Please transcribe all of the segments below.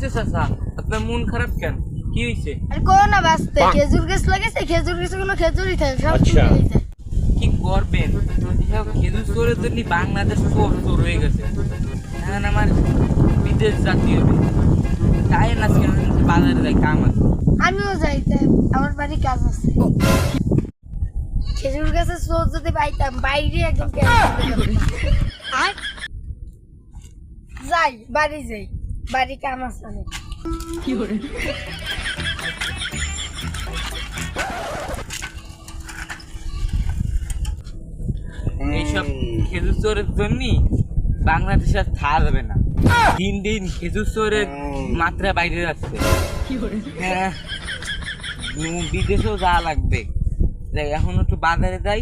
হয়েছে চাচা? আপনার মন খারাপ কেন? কি হয়েছে? আর কোন না বাঁচতে খেজুর গাছ লাগাইছে, খেজুর গাছে কোনো খেজুরই থাকে সব আচ্ছা। চুরি হয়েছে। কি করবেন? এসব খেজুর চোরের জন্য বাংলাদেশ চোর চোর হয়ে গেছে। এখন আমার বিদেশ জাতি হবে, তাই না আজকে আমি বাজারে যাই, কাম আছে। আমিও যাইতে, আমার বাড়ি কাজ আছে। খেজুর গাছের চোর যদি পাইতাম বাইরে একদম আর যাই বাড়ি যাই, বাড়ি কাম আছে অনেক। এইসব খেজুর চোরের জন্য বাংলাদেশে আর থাকা যাবে না। দিন দিন খেজুর চোরের মাত্রা বাইরে যাচ্ছে। হ্যাঁ, বিদেশেও যাওয়া লাগবে। যাই, এখন একটু বাজারে যাই,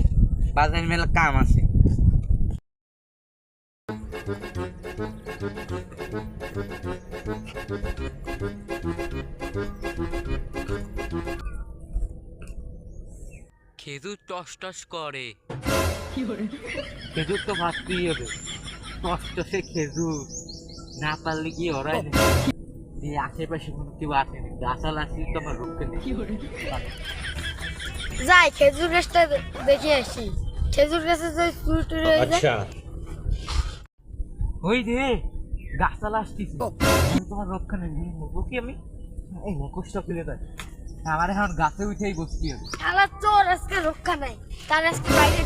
বাজারে মেলা কাম আছে। খেজুর টস টস করে, খেজুর তো ভাবতেই হবে। টস টসে খেজুর না পারলে কি ওরাই যে আশেপাশে কোনো কেউ আসেনি, গাছাল আসলে তো আমার রক্ষে নেই। যাই খেজুর গাছটা দেখে আসি, খেজুর গাছে যদি চুরি টুরি হয়ে যায়। अच्छा ওই রে গাছাল আসতেছি, তোমার রক্ষা নেই। মরবো কি আমি? এই মুখোশটা খুলে দেয়, আমার এখন গাছে উঠেই বসতে হবে। শালা চোর আজকে রক্ষা নাই, তার আজকে বাইরে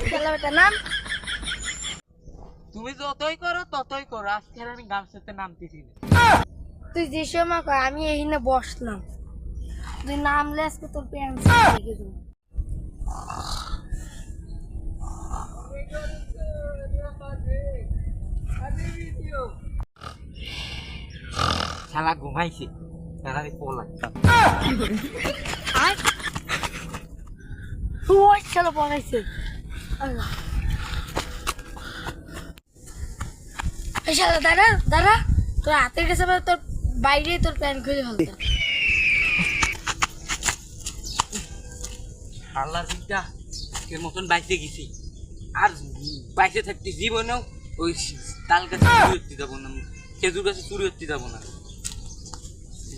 খেলাটা নাম। তুমি যতই করো ততই করো, আজকে আর আমি গামছাতে নামতেছি না। তুই যে সময় কর আমি এখানে বসলাম, তুই নামলে আজকে তোর প্যান্ট দেখে দেবো। শালা ঘুমাইছে, তাড়াতাড়ি পলাই। ওই শালা পড়াইছে। আল্লাহ, এই শালা দাঁড়া দাঁড়া, তোর হাতের কাছে তোর বাইরে তোর প্যান্ট খুলে ফেলতে। শালার দিকটা আজকের মতন বাইসে গেছি, আর বাইসে থাকতে জীবনেও ওই তাল গাছে চুরি করতে যাবো না, খেজুর গাছে চুরি করতে যাবো না।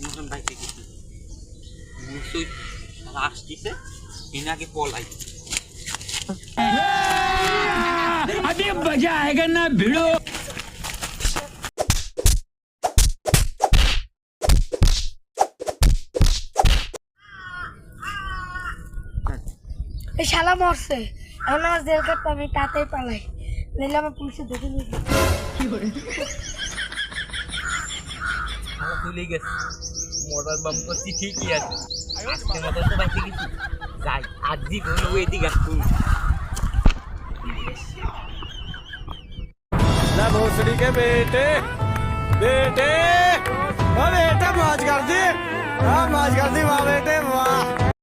মতন বাইসে গেছি, নিশ্চয়ই আসতেছে, এনাকে পলাই। अभी मजा आएगा ना भिड़ो। এই শালা মরছে, এখন আমার জেল কাটতে আমি তাতেই পালাই, নাহলে আমার পুলিশে দেখে নিয়ে শালা চলে গেছে, মোটর বাম করছি ঠিকই আছে। আজকের মতন তো বাইসে গেছি, যাই আর জীবন ওই দিকে আসতো। भोसड़ी के बेटे बेटे ओ बेटा मौज कर दी, हाँ मौज कर दी वाह बेटे वाह।